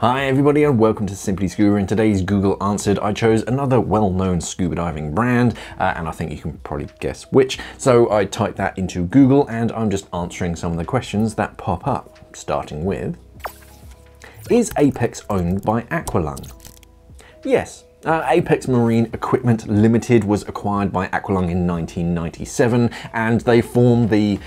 Hi everybody and welcome to Simply Scuba. In today's Google Answered, I chose another well-known scuba diving brand, and I think you can probably guess which. So I typed that into Google and I'm just answering some of the questions that pop up, starting with, is Apeks owned by Aqualung? Yes. Apeks Marine Equipment Limited was acquired by Aqualung in 1997, and they form the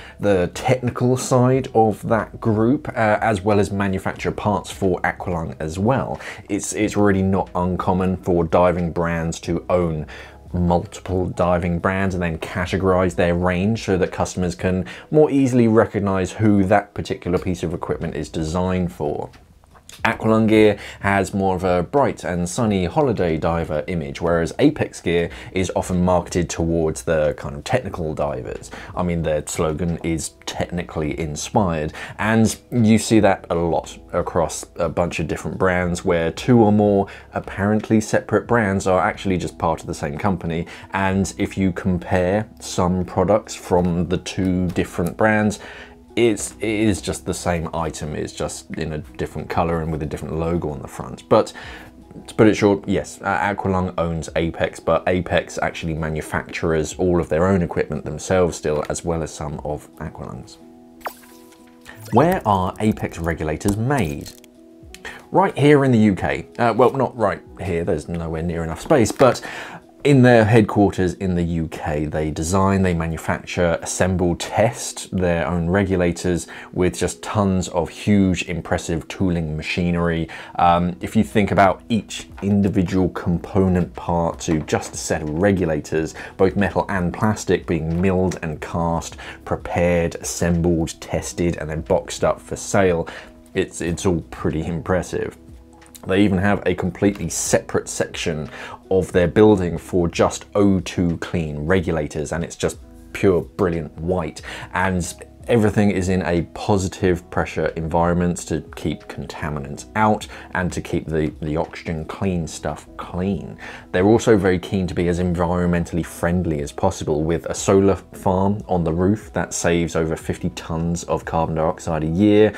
technical side of that group, as well as manufacture parts for Aqualung as well. It's really not uncommon for diving brands to own multiple diving brands and then categorize their range so that customers can more easily recognize who that particular piece of equipment is designed for. Aqualung gear has more of a bright and sunny holiday diver image, whereas Apeks gear is often marketed towards the kind of technical divers. I mean, their slogan is technically inspired, and you see that a lot across a bunch of different brands where two or more apparently separate brands are actually just part of the same company. And if you compare some products from the two different brands, it is just the same item, it's just in a different color and with a different logo on the front. But to put it short, yes, Aqualung owns Apeks, but Apeks actually manufactures all of their own equipment themselves still, as well as some of Aqualung's. Where are Apeks regulators made? Right here in the UK. Well, not right here, there's nowhere near enough space, but in their headquarters in the UK, they design, they manufacture, assemble, test their own regulators with just tons of huge, impressive tooling machinery. If you think about each individual component part to just a set of regulators, both metal and plastic being milled and cast, prepared, assembled, tested, and then boxed up for sale, it's all pretty impressive. They even have a completely separate section of their building for just O2 clean regulators, and it's just pure brilliant white, and everything is in a positive pressure environment to keep contaminants out and to keep the oxygen clean stuff clean. They're also very keen to be as environmentally friendly as possible, with a solar farm on the roof that saves over 50 tons of carbon dioxide a year.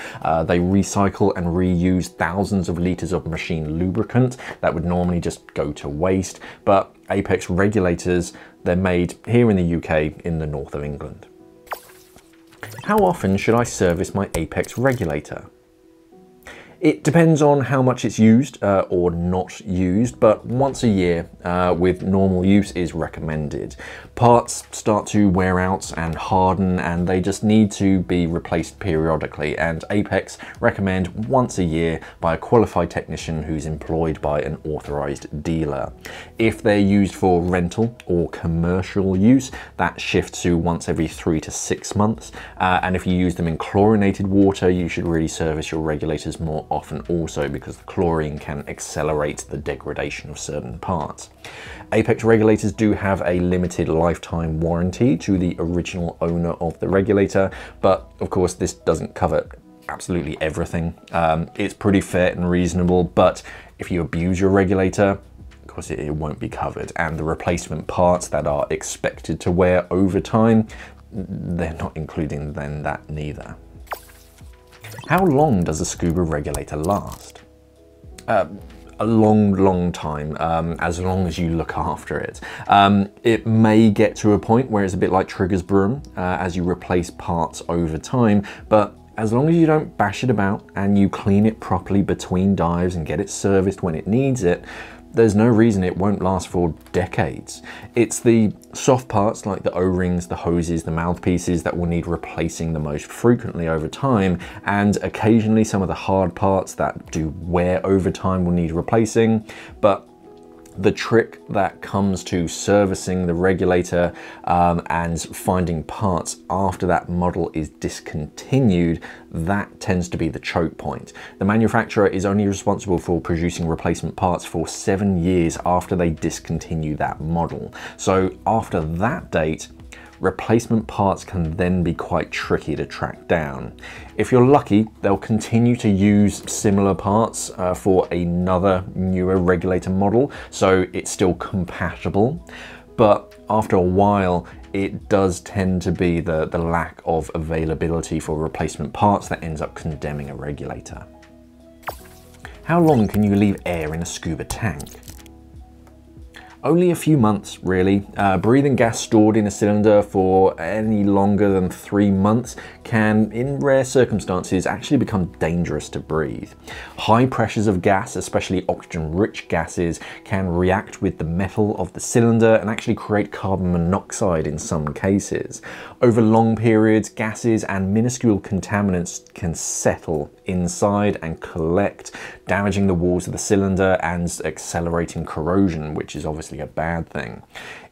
They recycle and reuse thousands of liters of machine lubricant that would normally just go to waste. But Apeks regulators, they're made here in the UK in the north of England. How often should I service my Apeks regulator? It depends on how much it's used or not used, but once a year with normal use is recommended. Parts start to wear out and harden, and they just need to be replaced periodically, and Apeks recommend once a year by a qualified technician who's employed by an authorized dealer. If they're used for rental or commercial use, that shifts to once every 3 to 6 months, and if you use them in chlorinated water, you should really service your regulators more often also, because the chlorine can accelerate the degradation of certain parts. Apeks regulators do have a limited lifetime warranty to the original owner of the regulator, but of course this doesn't cover absolutely everything. It's pretty fair and reasonable, but if you abuse your regulator, of course it won't be covered, and the replacement parts that are expected to wear over time, they're not including then that neither. How long does a scuba regulator last? A long time, as long as you look after it. It may get to a point where it's a bit like Trigger's broom as you replace parts over time, but as long as you don't bash it about and you clean it properly between dives and get it serviced when it needs it, there's no reason it won't last for decades. It's the soft parts like the O-rings, the hoses, the mouthpieces that will need replacing the most frequently over time, and occasionally some of the hard parts that do wear over time will need replacing. But the trick that comes to servicing the regulator and finding parts after that model is discontinued, that tends to be the choke point. The manufacturer is only responsible for producing replacement parts for 7 years after they discontinue that model. So after that date, replacement parts can then be quite tricky to track down. If you're lucky, they'll continue to use similar parts for another newer regulator model, so it's still compatible. But after a while, it does tend to be the lack of availability for replacement parts that ends up condemning a regulator. How long can you leave air in a scuba tank? Only a few months, really. Breathing gas stored in a cylinder for any longer than 3 months can, in rare circumstances, actually become dangerous to breathe. High pressures of gas, especially oxygen-rich gases, can react with the metal of the cylinder and actually create carbon monoxide in some cases. Over long periods, gases and minuscule contaminants can settle inside and collect, damaging the walls of the cylinder and accelerating corrosion, which is obviously a bad thing.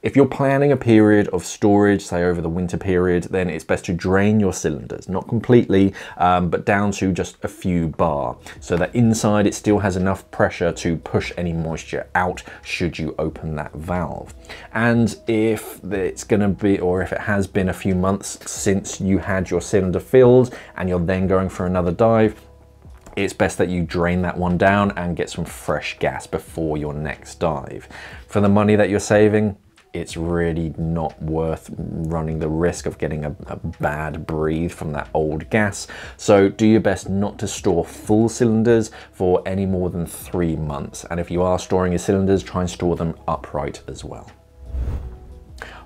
If you're planning a period of storage, say over the winter period, then it's best to drain your cylinders, not completely, but down to just a few bar, so that inside it still has enough pressure to push any moisture out should you open that valve. And if it's going to be, or if it has been a few months since you had your cylinder filled and you're then going for another dive, it's best that you drain that one down and get some fresh gas before your next dive. For the money that you're saving, it's really not worth running the risk of getting a bad breathe from that old gas. So do your best not to store full cylinders for any more than 3 months. And if you are storing your cylinders, try and store them upright as well.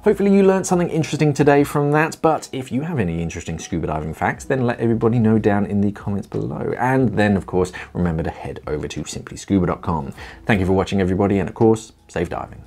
Hopefully you learned something interesting today from that, but if you have any interesting scuba diving facts, then let everybody know down in the comments below. And then, of course, remember to head over to simplyscuba.com. Thank you for watching, everybody, and of course, safe diving.